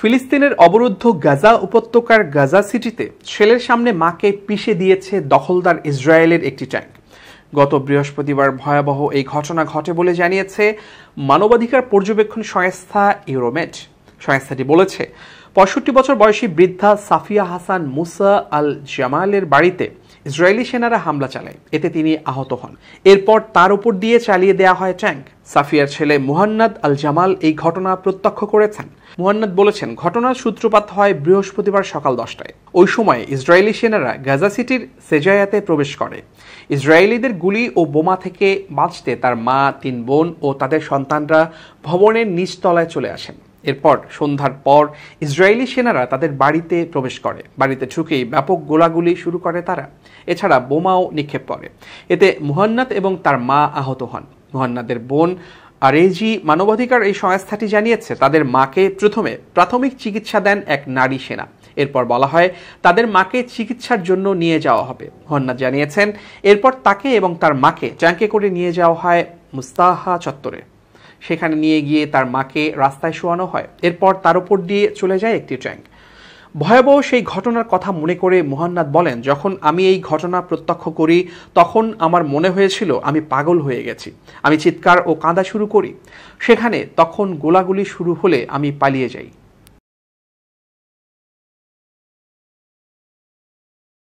ফিলিস্তিনের অবরুদ্ধ গাজা উপত্যকার গাজা সিটিতে ছেলের সামনে মাকে পিষে দিয়েছে দখলদার ইসরায়েলের একটি ট্যাঙ্ক। গত বৃহস্পতিবার ভয়াবহ এই ঘটনা ঘটে বলে জানিয়েছে মানবাধিকার পর্যবেক্ষণ সংস্থা ইউরোমেড। সংস্থাটি বলেছে ৬৫ বছর বয়সী বৃদ্ধা সাফিয়া হাসান মুসা আল জামালের বাড়িতে ইসরায়েলি সেনারা হামলা চালায়, এতে তিনি আহত হন। এরপর তার উপর দিয়ে চালিয়ে দেয়া হয় ট্যাঙ্ক। সাফিয়ার ছেলে মুহান্নাদ আল জামাল এই ঘটনা প্রত্যক্ষ করেছেন। মুহান্নাদ বলেছেন, ঘটনার সূত্রপাত হয় বৃহস্পতিবার সকাল ১০টায়। ওই সময় ইসরায়েলি সেনারা গাজা সিটির সেজায়াতে প্রবেশ করে। ইসরায়েলিদের গুলি ও বোমা থেকে বাঁচতে তার মা, ৩ বোন ও তাদের সন্তানরা ভবনের নিচতলায় চলে আসেন। এরপর সন্ধ্যার পর ইসরায়েলি সেনারা তাদের বাড়িতে প্রবেশ করে। বাড়িতে ঢুকেই ব্যাপক গোলাগুলি শুরু করে তারা। এছাড়া বোমাও নিক্ষেপ করে। এতে মুহান্নাদ এবং তার মা আহত হন। মুহান্নাদের বোন আরেজি মানবাধিকার এই সংস্থাটি জানিয়েছে, তাদের মাকে প্রথমে প্রাথমিক চিকিৎসা দেন এক নারী সেনা। এরপর বলা হয় তাদের মাকে চিকিৎসার জন্য নিয়ে যাওয়া হবে। মুহান্নাদ জানিয়েছেন, এরপর তাকে এবং তার মাকে ট্যাঙ্কে করে নিয়ে যাওয়া হয় মুস্তাহা চত্বরে। সেখানে নিয়ে গিয়ে তার মাকে রাস্তায় শোয়ানো হয়। এরপর তার উপর দিয়ে চলে যায় একটি ট্যাঙ্ক। ভয়াবহ সেই ঘটনার কথা মনে করে মুহান্নাদ বলেন, যখন আমি এই ঘটনা প্রত্যক্ষ করি তখন আমার মনে হয়েছিল আমি পাগল হয়ে গেছি। আমি চিৎকার ও কাঁদা শুরু করি। তখন গোলাগুলি শুরু হলে আমি পালিয়ে যাই।